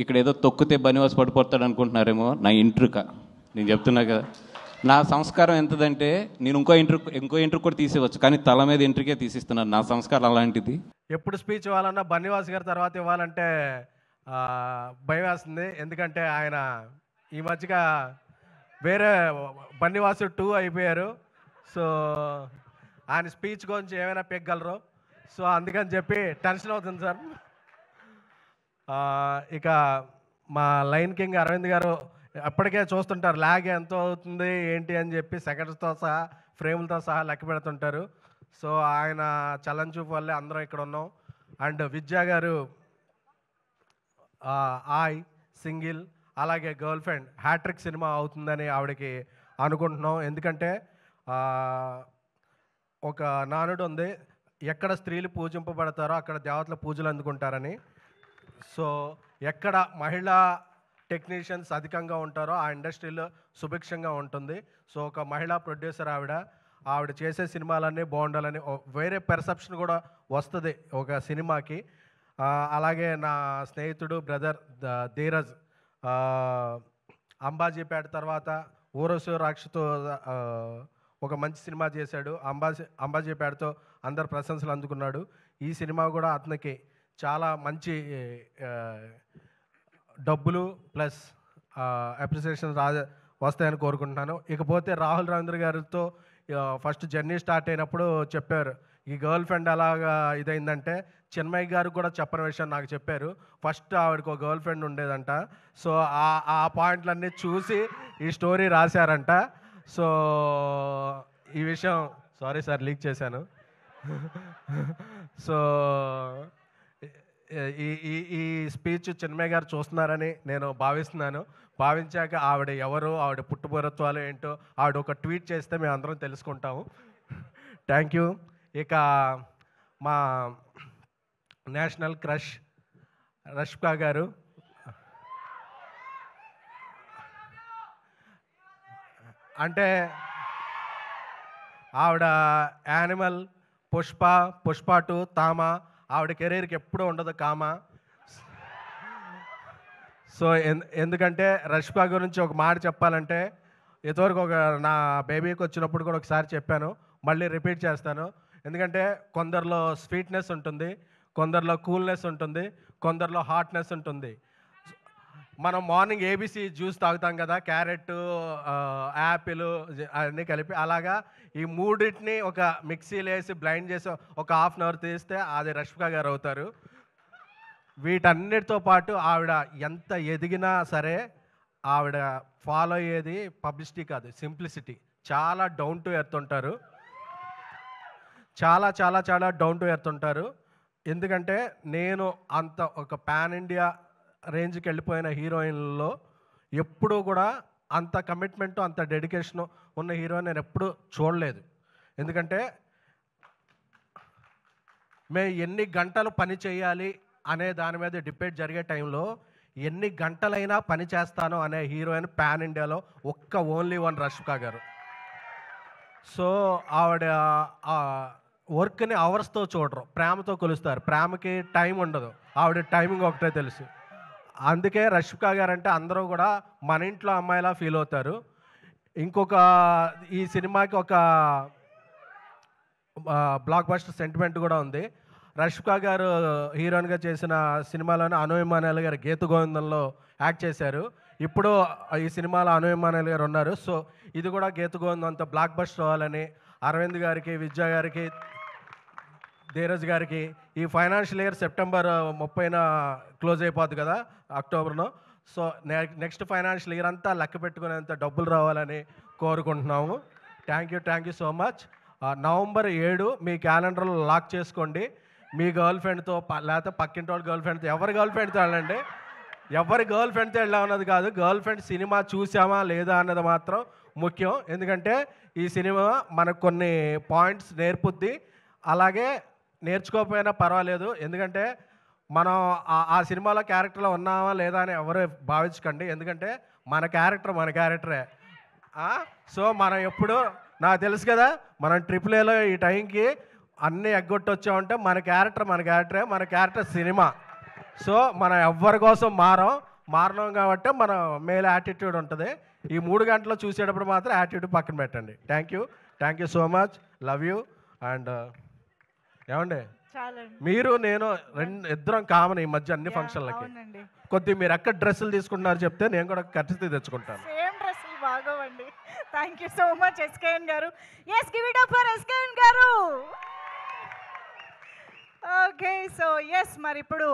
ఇక్కడ ఏదో తొక్కితే బనివాస్ పడిపోతాడు అనుకుంటున్నారేమో. నా ఇంట్రుక నేను చెప్తున్నా కదా, నా సంస్కారం ఎంతదంటే నేను ఇంకో ఇంట్రుక్ కూడా తీసేవచ్చు, కానీ తల మీద ఇంట్రుకే తీసిస్తున్నాను. నా సంస్కారం అలాంటిది. ఎప్పుడు స్పీచ్ ఇవ్వాలన్నా బన్నివాస్ గారి తర్వాత ఇవ్వాలంటే భయం వేస్తుంది. ఎందుకంటే ఆయన ఈ మధ్యగా వేరే బన్నివాసు 2 అయిపోయారు. సో ఆయన స్పీచ్ గురించి ఏమైనా పెగ్గలరు. సో అందుకని చెప్పి టెన్షన్ అవుతుంది సార్. ఇక మా లైన్ కింగ్ అరవింద్ గారు ఎప్పటికే చూస్తుంటారు ల్యాగ్ ఎంత అవుతుంది ఏంటి అని చెప్పి సెకండ్స్తో సహా ఫ్రేములతో సహా లెక్క పెడుతుంటారు. సో ఆయన చలన్ చూపు వల్లే అందరం ఇక్కడ ఉన్నాం. అండ్ విద్యా గారు ఆయ్ సింగిల్ అలాగే గర్ల్ ఫ్రెండ్ హ్యాట్రిక్ సినిమా అవుతుందని ఆవిడకి అనుకుంటున్నాం. ఎందుకంటే ఒక నానుడు ఉంది, ఎక్కడ స్త్రీలు పూజింపబడతారో అక్కడ దేవతల పూజలు అందుకుంటారని. సో ఎక్కడ మహిళా టెక్నీషియన్స్ అధికంగా ఉంటారో ఆ ఇండస్ట్రీలో సుభిక్షంగా ఉంటుంది. సో ఒక మహిళా ప్రొడ్యూసర్ ఆవిడ చేసే సినిమాలన్నీ బాగుండాలని వేరే పెర్సెప్షన్ కూడా వస్తుంది ఒక సినిమాకి. అలాగే నా స్నేహితుడు బ్రదర్ ధీరజ్ అంబాజీపేట తర్వాత ఊరసు రాక్షతో ఒక మంచి సినిమా చేశాడు. అంబాజీపేటతో అందరు ప్రశంసలు అందుకున్నాడు. ఈ సినిమా కూడా అతనికి చాలా మంచి డబ్బులు ప్లస్ అప్రిసియేషన్ వస్తాయని కోరుకుంటున్నాను. ఇకపోతే రాహుల్ రవీంద్ర గారితో ఫస్ట్ జర్నీ స్టార్ట్ అయినప్పుడు చెప్పారు, ఈ గర్ల్ ఫ్రెండ్ అలాగా ఇదైందంటే చిన్మయ్య గారు కూడా చెప్పని విషయం నాకు చెప్పారు. ఫస్ట్ ఆవిడకి ఒక గర్ల్ ఫ్రెండ్ ఉండేదంట. సో ఆ పాయింట్లన్నీ చూసి ఈ స్టోరీ రాశారంట. సో ఈ విషయం సారీ సార్ లీక్ చేశాను. సో ఈ స్పీచ్ చిన్మయ్య గారు చూస్తున్నారని నేను భావిస్తున్నాను. భావించాక ఆవిడ ఎవరు, ఆవిడ పుట్టుపూర్వత్వాలు ఏంటో ఆవిడ ఒక ట్వీట్ చేస్తే మేము అందరం తెలుసుకుంటాము. Thank you. ఇక మా నేషనల్ క్రష్ రష్మిక గారు, అంటే ఆవిడ యానిమల్, పుష్ప 2, తామ, ఆవిడ కెరీర్కి ఎప్పుడూ ఉండదు కామ. సో ఎందుకంటే రష్మిక గురించి ఒక మాట చెప్పాలంటే, ఇదివరకు నా బేబీకి వచ్చినప్పుడు కూడా ఒకసారి చెప్పాను, మళ్ళీ రిపీట్ చేస్తాను. ఎందుకంటే కొందరిలో స్వీట్నెస్ ఉంటుంది, కొందరిలో కూల్నెస్ ఉంటుంది, కొందరిలో హాట్నెస్ ఉంటుంది. మనం మార్నింగ్ ఏబీసీ జ్యూస్ తాగుతాం కదా, క్యారెట్, యాపిల్ అన్నీ కలిపి, అలాగా ఈ మూడింటిని ఒక మిక్సీలో వేసి బ్లైండ్ చేసి ఒక హాఫ్ అన్ అవర్ తీస్తే అది రష్మిక గారు అవుతారు. వీటన్నిటితో పాటు ఆవిడ ఎంత ఎదిగినా సరే ఆవిడ ఫాలో అయ్యేది పబ్లిసిటీ కాదు, సింప్లిసిటీ. చాలా డౌన్ టు ఎర్త్ ఉంటారు, చాలా చాలా చాలా డౌన్ టు ఎర్త్ ఉంటారు. ఎందుకంటే నేను అంత ఒక పాన్ ఇండియా రేంజ్కి వెళ్ళిపోయిన హీరోయిన్లలో ఎప్పుడూ కూడా అంత కమిట్మెంటు అంత డెడికేషను ఉన్న హీరోయిన్ నేను ఎప్పుడూ చూడలేదు. ఎందుకంటే మేము ఎన్ని గంటలు పని చేయాలి అనే దాని మీద డిబేట్ జరిగే టైంలో ఎన్ని గంటలైనా పని చేస్తాను అనే హీరోయిన్ పాన్ ఇండియాలో ఓన్లీ వన్ రష్మిక గారు. సో ఆవిడ వర్క్ని అవర్స్తో చూడరు, ప్రేమతో కొలుస్తారు. ప్రేమకి టైం ఉండదు, ఆవిడ టైమింగ్ ఒకటే తెలుసు. అందుకే రష్మిక గారు అంటే అందరూ కూడా మన ఇంట్లో అమ్మాయిలా ఫీల్ అవుతారు. ఇంకొక ఈ సినిమాకి ఒక బ్లాక్ బస్టర్ సెంటిమెంట్ కూడా ఉంది. రష్మిక గారు హీరోయిన్గా చేసిన సినిమాలోనే అను ఇమ్మానుయేల్ గారు గీత గోవిందంలో యాక్ట్ చేశారు. ఇప్పుడు ఈ సినిమాలో అను ఇమ్మానుయేల్ గారు ఉన్నారు. సో ఇది కూడా గీత గోవిందం అంత బ్లాక్ బస్టర్ అవ్వాలని అరవింద్ గారికి, విద్యా గారికి, ధీరజ్ గారికి ఈ ఫైనాన్షియల్ ఇయర్ సెప్టెంబర్ 30న క్లోజ్ అయిపోద్ది కదా, అక్టోబర్లో. సో నెక్స్ట్ ఫైనాన్షియల్ ఇయర్ అంతా లెక్క పెట్టుకునేంత డబ్బులు రావాలని కోరుకుంటున్నాము. Thank you so much. November 7 మీ క్యాలెండర్లో లాక్ చేసుకోండి. మీ గర్ల్ ఫ్రెండ్తో లేకపోతే పక్కింటి వాళ్ళ గర్ల్ ఫ్రెండ్తో, ఎవరి గర్ల్ ఫ్రెండ్తో వెళ్ళండి. ఎవరి గర్ల్ ఫ్రెండ్తో వెళ్ళామన్నది కాదు, గర్ల్ ఫ్రెండ్ సినిమా చూసామా లేదా అన్నది మాత్రం ముఖ్యం. ఎందుకంటే ఈ సినిమా మనకు కొన్ని పాయింట్స్ నేర్పుద్ది. అలాగే నేర్చుకోకపోయినా పర్వాలేదు, ఎందుకంటే మనం ఆ సినిమాలో క్యారెక్టర్లో ఉన్నామా లేదా అని ఎవరు భావించకండి. ఎందుకంటే మన క్యారెక్టరే. సో మనం ఎప్పుడు, నాకు తెలుసు కదా, మనం AAAలో ఈ టైంకి అన్నీ ఎగ్గొట్టి వచ్చామంటే మన క్యారెక్టరే, మన క్యారెక్టర్ సినిమా. సో మనం ఎవ్వరి కోసం మారణం కాబట్టి మన మేల్ యాటిట్యూడ్ ఉంటుంది. ఈ 3 గంటలు చూసేటప్పుడు మాత్రం యాటిట్యూడ్ పక్కన పెట్టండి. Thank you so much. Love you. And ఏమండి మీరు నేను ఇద్దరం కామన్ ఈ మధ్య అన్ని ఫంక్షన్లకి. కొద్దిగా మీరు ఎక్కడ డ్రెస్సులు తీసుకుంటున్నారు చెప్తే నేను కూడా ఖర్చు తెచ్చుకుంటాను. సేమ్ డ్రెస్సులు బాగోవండి. Thank you so much SKN గారు. Yes give it up for SKN గారు. ఓకే సో ఎస్ మరి ఇప్పుడు